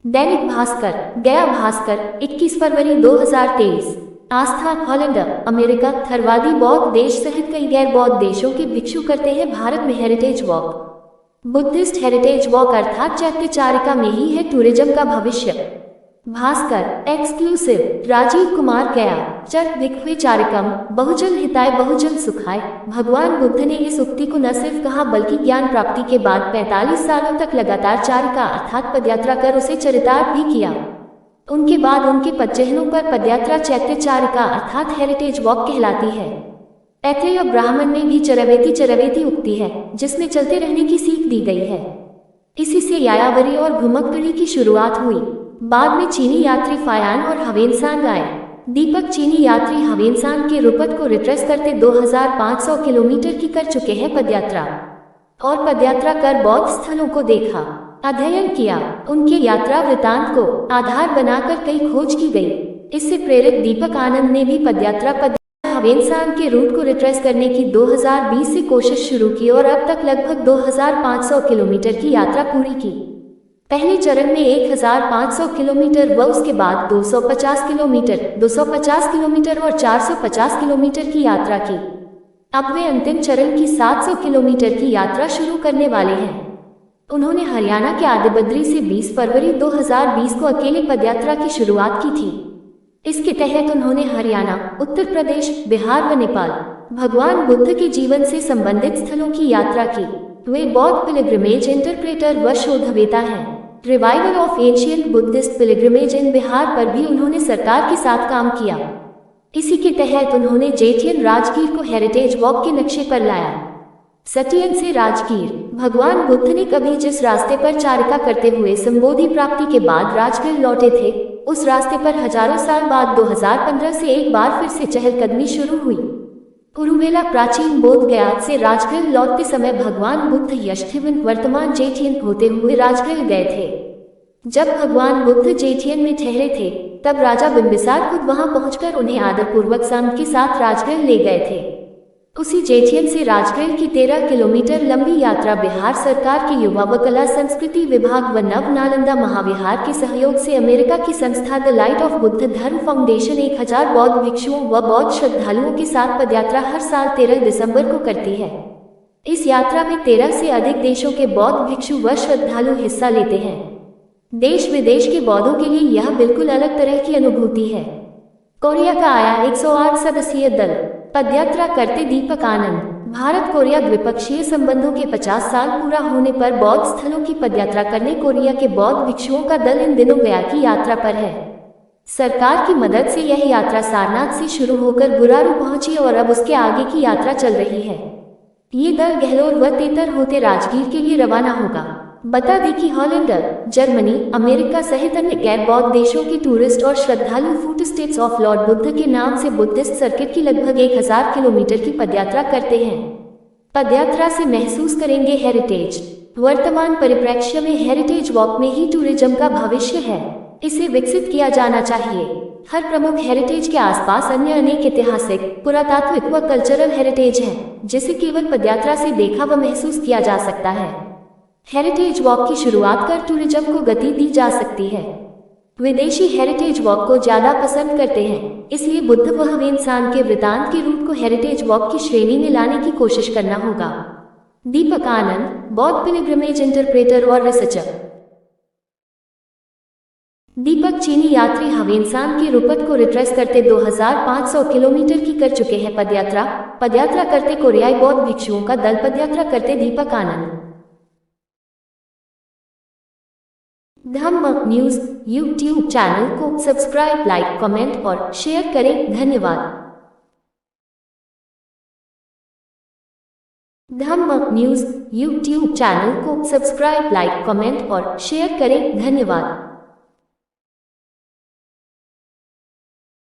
दैनिक भास्कर, गया भास्कर, 21 फरवरी 2023। आस्था, Holland, America, थरवादी बौद्ध देश सहित कई गैर बौद्ध देशों के भिक्षु करते हैं भारत में heritage walk. Buddhist heritage walk अर्थात चैत्य चारिका में ही है टूरिज्म का भविष्य। भास्कर, एक्सक्लूसिव, राजीव कुमार, गया। चट भिक्षु चारिकम, बहुजन हिताय बहुजन सुखाय। भगवान बुद्ध ने इस उक्ति को न सिर्फ कहा बल्कि ज्ञान प्राप्ति के बाद 45 सालों तक लगातार चारिका अर्थात पदयात्रा कर उसे चरितार्थ भी किया। उनके बाद उनके पदचिह्नों पर पदयात्रा चैत्य चारिका अर्थात हेरिटेज वॉक कहलाती है। ऐत्रेय ब्राह्मण में भी चरवेती उक्ति है जिसमें चलते रहने की सीख दी गई है। इसी से यायावरी और घुमक्कड़ी की शुरुआत हुई। बाद में चीनी यात्री फायान और हवेनसांग आए। दीपक चीनी यात्री हवेनसांग के रुपट को रिट्रेस करते 2500 किलोमीटर की कर चुके हैं पदयात्रा, और पदयात्रा कर बौद्ध स्थलों को देखा, अध्ययन किया। उनके यात्रा वृतांत को आधार बनाकर कई खोज की गई। इससे प्रेरित दीपक आनंद ने भी पदयात्रा हवेनसांग के रूट को रिट्रेस करने की 2020 से कोशिश शुरू की और अब तक लगभग 2500 किलोमीटर की यात्रा पूरी की। पहले चरण में 1500 किलोमीटर व उसके बाद 250 किलोमीटर और 450 किलोमीटर की यात्रा की। अब वे अंतिम चरण की 700 किलोमीटर की यात्रा शुरू करने वाले हैं। उन्होंने हरियाणा के आदिबद्री से 20 फरवरी 2020 को अकेले पदयात्रा की शुरुआत की थी। इसके तहत उन्होंने हरियाणा, उत्तर प्रदेश, बिहार व नेपाल भगवान बुद्ध के जीवन से संबंधित स्थलों की यात्रा की। वे बौद्ध पिलग्रिमेज इंटरप्रेटर व शोधवेता हैं। Revival of ancient Buddhist pilgrimage in Bihar पर भी उन्होंने सरकार के साथ काम किया। इसी के तहत उन्होंने जेठियन राजगीर को हेरिटेज वॉक के नक्शे पर लाया। सटियन से राजगीर, भगवान बुद्ध ने कभी जिस रास्ते पर चारिका करते हुए संबोधि प्राप्ति के बाद राजगीर लौटे थे, उस रास्ते पर हजारों साल बाद 2015 से एक बार फिर से चहलकदमी शुरू हुई। कुरुवेला प्राचीन बोध गया से राजगीर लौटते समय भगवान बुद्ध यशथिवन वर्तमान जेठियन होते हुए राजगीर गए थे। जब भगवान बुद्ध जेठियन में ठहरे थे तब राजा बिंबिसार खुद वहां पहुंचकर उन्हें आदरपूर्वक संघ के साथ राजगीर ले गए थे। उसी जेठियन से राजगीर की 13 किलोमीटर लंबी यात्रा बिहार सरकार के युवा व कला संस्कृति विभाग व नव नालंदा महाविहार के सहयोग से अमेरिका की संस्था द लाइट ऑफ बुद्ध धर्म फाउंडेशन 1000 बौद्ध भिक्षुओं व बौद्ध श्रद्धालुओं के साथ पदयात्रा हर साल 13 दिसंबर को करती है। इस यात्रा में 13 से अधिक देशों के बौद्ध भिक्षु व श्रद्धालु हिस्सा लेते हैं। देश विदेश के बौद्धों के लिए यह बिल्कुल अलग तरह की अनुभूति है। कोरिया का आया 108 सदस्यीय दल, पदयात्रा करते दीपक आनंद। भारत कोरिया द्विपक्षीय संबंधों के 50 साल पूरा होने पर बौद्ध स्थलों की पदयात्रा करने कोरिया के बौद्ध भिक्षुओं का दल इन दिनों गया की यात्रा पर है। सरकार की मदद से यह यात्रा सारनाथ से शुरू होकर गुरारू पहुंची और अब उसके आगे की यात्रा चल रही है। ये दल गहलोर व तेतर होते राजगीर के लिए रवाना होगा। बता दें कि हॉलैंड, जर्मनी, अमेरिका सहित अन्य गैर बौद्ध देशों के टूरिस्ट और श्रद्धालु फुटस्टेप्स ऑफ लॉर्ड बुद्ध के नाम से बुद्धिस्ट सर्किट की लगभग 1000 किलोमीटर की पदयात्रा करते हैं। पदयात्रा से महसूस करेंगे हेरिटेज। वर्तमान परिप्रेक्ष्य में हेरिटेज वॉक में ही टूरिज्म का भविष्य है। इसे विकसित किया जाना चाहिए। हर प्रमुख हेरिटेज के आसपास अन्य अनेक ऐतिहासिक, पुरातात्विक व कल्चरल हेरिटेज है जिसे केवल पदयात्रा से देखा व महसूस किया जा सकता है। हेरिटेज वॉक की शुरुआत कर टूरिज्म को गति दी जा सकती है। विदेशी हेरिटेज वॉक को ज्यादा पसंद करते हैं, इसलिए बुद्ध व हवेनसांग के वृतांत के रूट को हेरिटेज वॉक की श्रेणी में लाने की कोशिश करना होगा। दीपक आनंद, बौद्ध पिलग्रिमेज इंटरप्रेटर और रिसर्चर। दीपक चीनी यात्री हवेनसांग के रुपट को रिट्रेस करते 2500 किलोमीटर की कर चुके हैं पदयात्रा करते कोरियाई बौद्ध भिक्षुओं का दल, पदयात्रा करते दीपक आनंद। धम्म न्यूज यूट्यूब चैनल को सब्सक्राइब, लाइक, कमेंट और शेयर करें। धन्यवाद। धम्म न्यूज यूट्यूब चैनल को सब्सक्राइब, लाइक, कमेंट और शेयर करें। धन्यवाद।